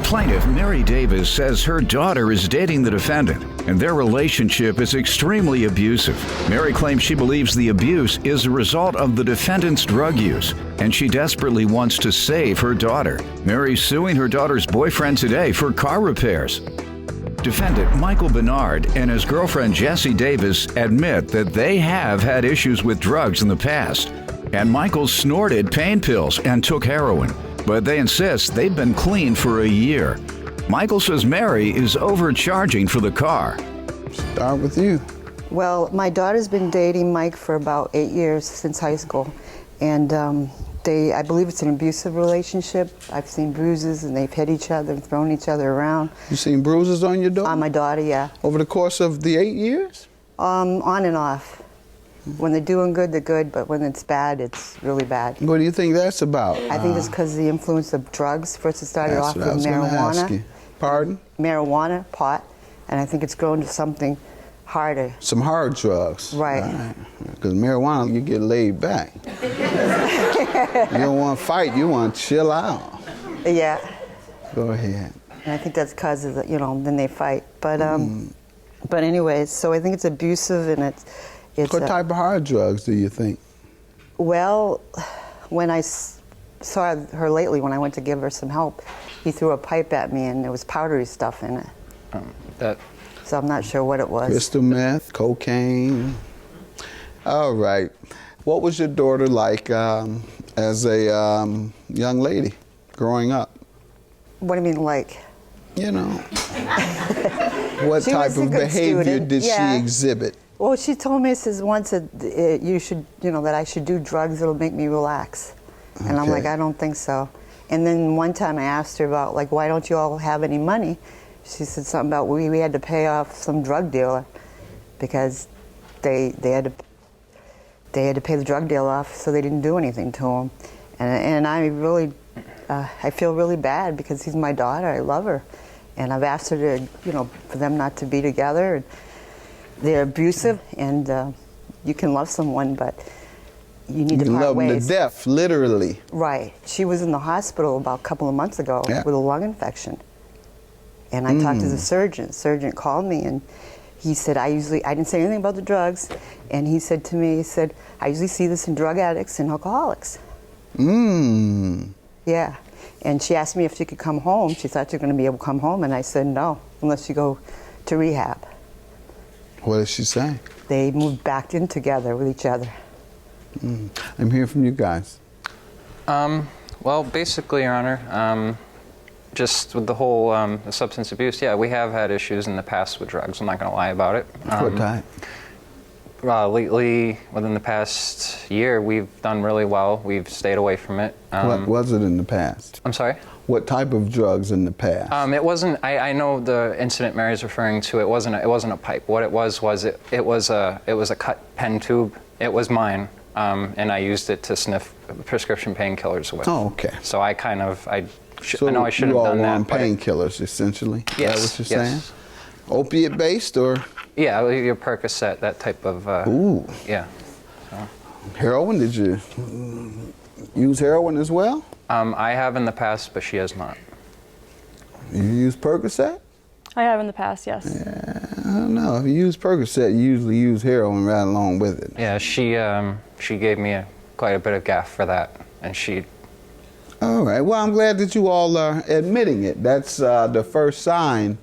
Plaintiff Mary Davis says her daughter is dating the defendant, and their relationship is extremely abusive. Mary claims she believes the abuse is a result of the defendant's drug use, and she desperately wants to save her daughter. Mary's suing her daughter's boyfriend today for car repairs. Defendant Michael Bernard and his girlfriend Jessie Davis admit that they have had issues with drugs in the past, and Michael snorted pain pills and took heroin, but they insist they've been clean for a year. Michael says Mary is overcharging for the car. Start with you. Well, my daughter's been dating Mike for about 8 years, since high school, and I believe it's an abusive relationship. I've seen bruises, and they've hit each other and thrown each other around. You seen bruises on your daughter? On my daughter, yeah. Over the course of the 8 years? On and off. When they're doing good, they're good, but when it's bad, it's really bad. What do you think that's about? I think it's because of the influence of drugs. First it started off with marijuana. Ask you. Pardon? Marijuana, pot, and I think it's grown to something harder. Some hard drugs. Right. Because marijuana, you get laid back. You don't want to fight, you want to chill out. Yeah. Go ahead. And I think that's because of then they fight. But anyways, so I think it's abusive, and it's what type of hard drugs do you think? Well, when I saw her lately, when I went to give her some help, he threw a pipe at me, and there was powdery stuff in it. So I'm not sure what it was. Crystal meth, cocaine. All right. What was your daughter like as a young lady growing up? What do you mean, like? You know. What type of behavior did she exhibit? Well, she told me, says once that you should, that I should do drugs. It'll make me relax. And I'm like, I don't think so. And then one time I asked her about, like, why don't you all have any money? She said something about we had to pay off some drug dealer because they had to pay the drug dealer off, so they didn't do anything to him. And I really, I feel really bad because he's my daughter. I love her, and I've asked her to, for them not to be together. And they're abusive, and you can love someone, but you need to part ways. Love them to death, literally. Right. She was in the hospital about a couple of months ago with a lung infection. And I talked to the surgeon. The surgeon called me, and he said, I didn't say anything about the drugs, and he said to me, I usually see this in drug addicts and alcoholics. Yeah. And she asked me if she could come home. She thought she was going to be able to come home, and I said no, unless you go to rehab. What did she say? They moved back in together with each other. I'm hearing from you guys. Well, basically, Your Honor, just with the whole the substance abuse, yeah, we have had issues in the past with drugs. I'm not going to lie about it. What type? Lately, within the past year, we've done really well. We've stayed away from it. What was it in the past? I'm sorry? What type of drugs in the past? It wasn't. I know the incident Mary's referring to. It wasn't a pipe. What it was it was a cut pen tube. It was mine, and I used it to sniff prescription painkillers with. Oh, okay. So I kind of I know I should you have all done were that. on painkillers, essentially. Yes. Is that what you're yes. saying? Opiate based or? Yeah, your Percocet, that type of. Ooh. Yeah. So. Heroin? Did you use heroin as well? I have in the past, but she has not. You use Percocet? I have in the past, yes. Yeah, I don't know. If you use Percocet, you usually use heroin right along with it. Yeah, she gave me quite a bit of gaff for that, and she. All right. Well, I'm glad that you all are admitting it. That's the first sign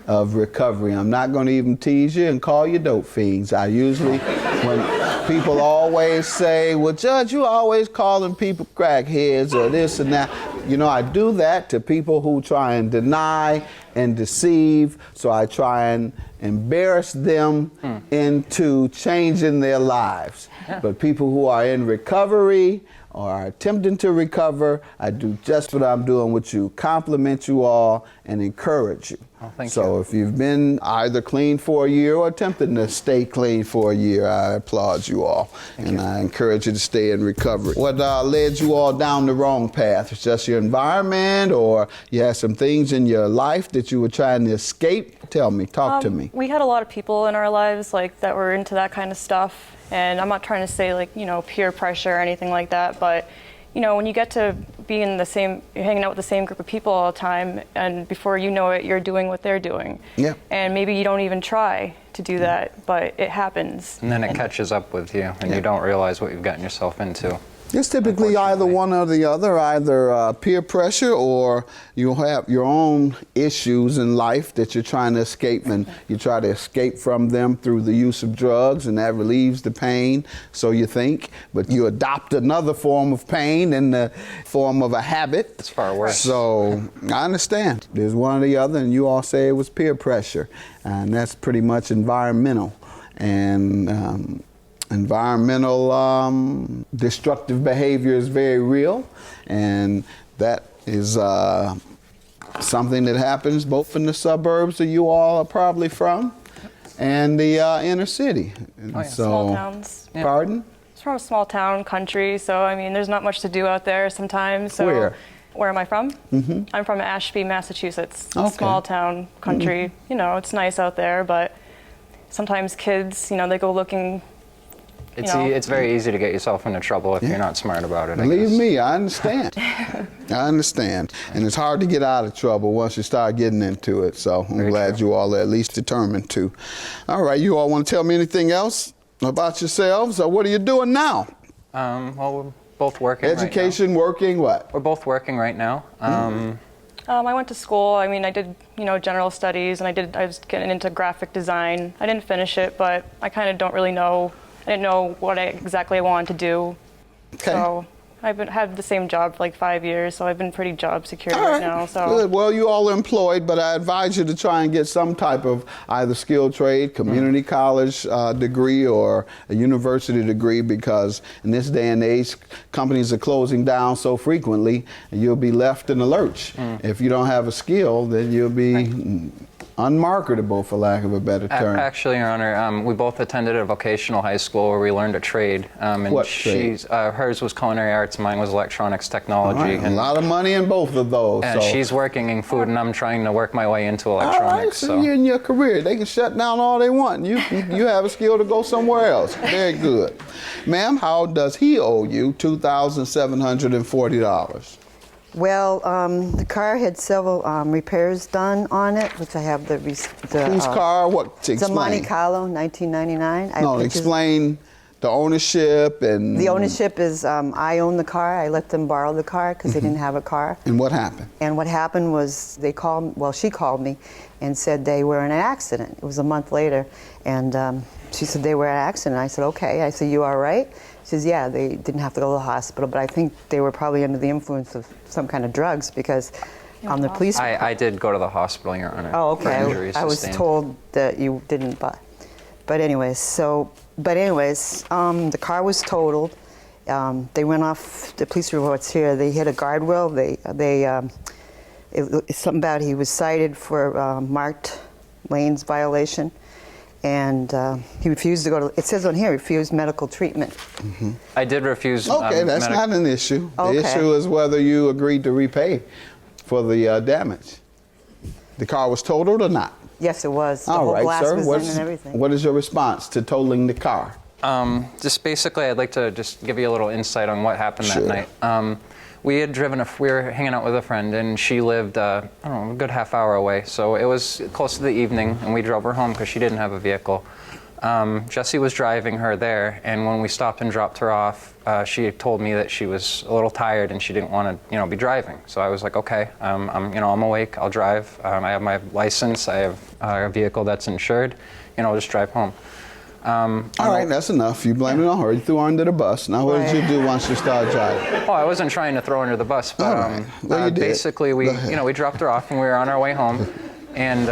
of recovery. I'm not going to even tease you and call you dope fiends. I usually, when people always say, well, Judge, you always calling people crackheads or this and that. I do that to people who try and deny and deceive, so I try and embarrass them into changing their lives. Yeah. But people who are in recovery or are attempting to recover, I do just what I'm doing with you, compliment you all and encourage you. Oh, thank you. So if you've been either clean for a year or attempting to stay clean for a year, I applaud you all. And I encourage you to stay in recovery. What led you all down the wrong path? It's just your environment, or you had some things in your life that you were trying to escape? Tell me, talk to me. We had a lot of people in our lives that were into that kind of stuff. And I'm not trying to say peer pressure or anything like that, but you know, when you get to be in the same, you're hanging out with the same group of people all the time, and before you know it, you're doing what they're doing. Yeah. And maybe you don't even try to do that, but it happens. And then it catches up with you, and you don't realize what you've gotten yourself into. It's typically either one or the other, either peer pressure or you have your own issues in life that you're trying to escape, and you try to escape from them through the use of drugs, and that relieves the pain, so you think, but you adopt another form of pain in the form of a habit. It's far worse. So I understand. There's one or the other, and you all say it was peer pressure, and that's pretty much environmental. And environmental destructive behavior is very real, and that is something that happens both in the suburbs that you all are probably from and the inner city. yeah. So, Small towns. Yeah. Pardon? It's from a small town, country, so I mean, there's not much to do out there sometimes. So where am I from? Mm-hmm. I'm from Ashby, Massachusetts. Okay. Small town, country. Mm-hmm. You know, it's nice out there, but sometimes kids, you know, they go looking. It's very easy to get yourself into trouble if you're not smart about it. Believe me, I understand. I understand. And it's hard to get out of trouble once you start getting into it. So I'm glad you all are at least determined to. All right, you all want to tell me anything else about yourselves? Or what are you doing now? Well, we're both working Education, working, what? We're both working right now. I went to school. I mean, I did, you know, general studies, and I was getting into graphic design. I didn't finish it, but I kind of don't really know. I didn't know what exactly I wanted to do. Okay. So I've had the same job for like 5 years, so I've been pretty job secure right now. So good. Well, you all are employed, but I advise you to try and get some type of either skilled trade, community college degree, or a university degree, because in this day and age, companies are closing down so frequently, and you'll be left in the lurch. If you don't have a skill, then you'll be unmarketable, for lack of a better term. Actually, Your Honor, we both attended a vocational high school where we learned a trade. And What trade? Hers was culinary arts, mine was electronics technology. All right, a lot of money in both of those. And so. she's working in food, and I'm trying to work my way into All right, electronics. so you're in your career. They can shut down all they want. You have a skill to go somewhere else. Very good. Ma'am, how does he owe you $2,740? Well, the car had several repairs done on it, which I have the Whose car? What? It's a Monte Explain. Carlo, 1999. No, explain the ownership and... The ownership is I own the car. I let them borrow the car because they didn't have a car. And what happened? And what happened was she called me and said they were in an accident. It was a month later. And she said they were in an accident. I said, okay. I said, you all right? She says, yeah, they didn't have to go to the hospital, but I think they were probably under the influence of some kind of drugs, because on the police... I did go to the hospital, Your Honor. Oh, okay. For injuries I was sustained. told that you didn't, but anyways, the car was totaled. They went off, the police reports here, they hit a guardrail. It's something about he was cited for marked lanes violation. And he refused to go to, it says on here, refused medical treatment. Mm-hmm. I did refuse. Okay, that's not an issue. Okay. The issue is whether you agreed to repay for the damage. The car was totaled or not? Yes, it was. The All whole right, glass sir. was in and everything. What is your response to totaling the car? Just basically, I'd like to just give you a little insight on what happened Sure. that night. We were hanging out with a friend, and she lived, I don't know, a good half hour away. So it was close to the evening, and we drove her home because she didn't have a vehicle. Jesse was driving her there, and when we stopped and dropped her off, she had told me that she was a little tired and she didn't want to, be driving. So I was like, okay, I'm awake, I'll drive. I have my license, I have a vehicle that's insured, I'll just drive home. All right, that's enough. You blame it on her. You threw her under the bus. Now, what did you do once you started driving? Oh, I wasn't trying to throw her under the bus, but All right. Well, you did. basically we dropped her off and we were on our way home, and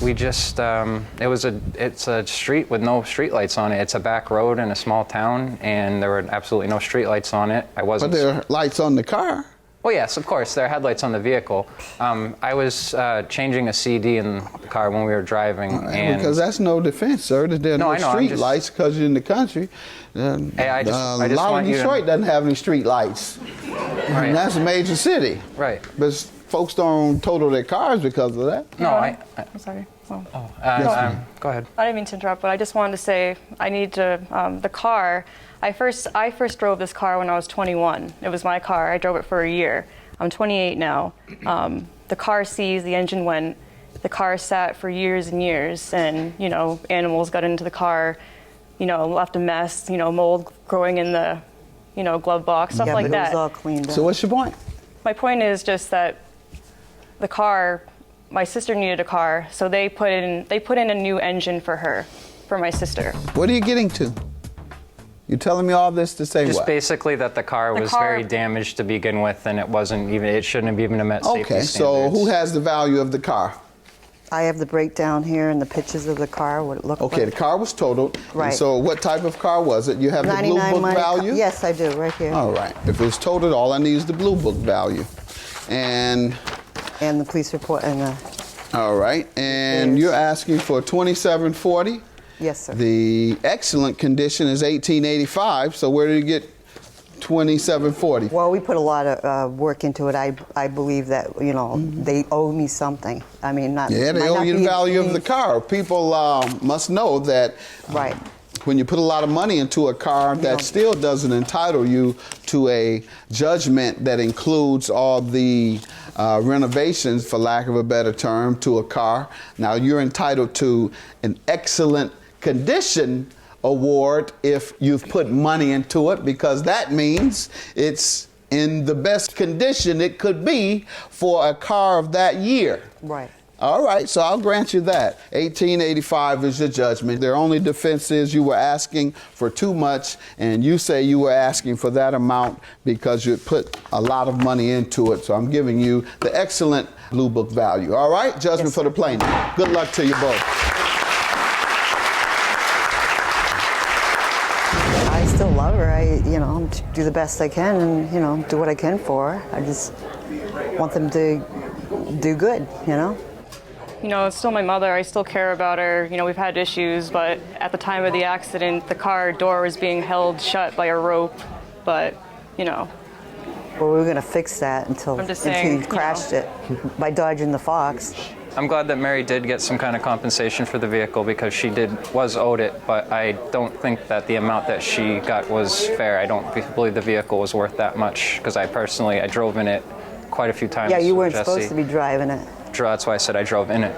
we just it's a street with no street lights on it. It's a back road in a small town, and there were absolutely no street lights on it. But there are lights on the car. Oh yes, of course. There are headlights on the vehicle. I was changing a CD in the car when we were driving, and Because that's no defense, sir, that there are no I know, street lights because you're in the country. I just a lot of want you to- Detroit doesn't have any street lights. Right. And that's a major city. Right. But folks don't total their cars because of that. No, I'm sorry. Oh. Go ahead. I didn't mean to interrupt, but I just wanted to say I need to, the car, I first drove this car when I was 21. It was my car. I drove it for a year. I'm 28 now. The car seized, the engine went, the car sat for years and years, and, you know, animals got into the car, you know, left a mess, you know, mold growing in the, you know, glove box, stuff like but that. it was all cleaned up. So what's your point? My point is just that the car, my sister needed a car, so they put in a new engine for her, for my sister. What are you getting to? You're telling me all this to say Just what? basically that the car was very damaged to begin with, and it shouldn't have even met safety Okay, standards. so who has the value of the car? I have the breakdown here and the pictures of the car, what it looked Okay, like. the car was totaled. Right. And so what type of car was it? You have the blue 99 book money value? Yes, I do, right here. All right. If it's totaled, all I need is the blue book value. And, And the police report and the, all right, and Yes. you're asking for $2,740. yes, sir. The excellent condition is $1,885, so where do you get $2,740? Well, we put a lot of work into it. I believe that, you know, they owe me something. I mean, not. Yeah, they might owe not you the be value of the anything- car. People must know that Right. when you put a lot of money into a car, that still doesn't entitle you to a judgment that includes all the renovations, for lack of a better term, to a car. Now, you're entitled to an excellent condition award if you've put money into it, because that means it's in the best condition it could be for a car of that year. Right. All right, so I'll grant you that. $1,885 is your judgment. Their only defense is you were asking for too much, and you say you were asking for that amount because you put a lot of money into it. So I'm giving you the excellent blue book value. All right, judgment Yes, for the plaintiff. Good luck to you both. I still love her. I, you know, do the best I can and, you know, do what I can for her. I just want them to do good, you know? You know, it's still my mother. I still care about her. You know, we've had issues, but at the time of the accident, the car door was being held shut by a rope. But, you know, Well, we were going to fix that until I'm just he saying, crashed it by dodging the fox. I'm glad that Mary did get some kind of compensation for the vehicle because she was owed it, but I don't think that the amount that she got was fair. I don't believe the vehicle was worth that much because I drove in it quite a few times. Yeah, you weren't with supposed Jesse. to be driving it. That's why I said I drove in it.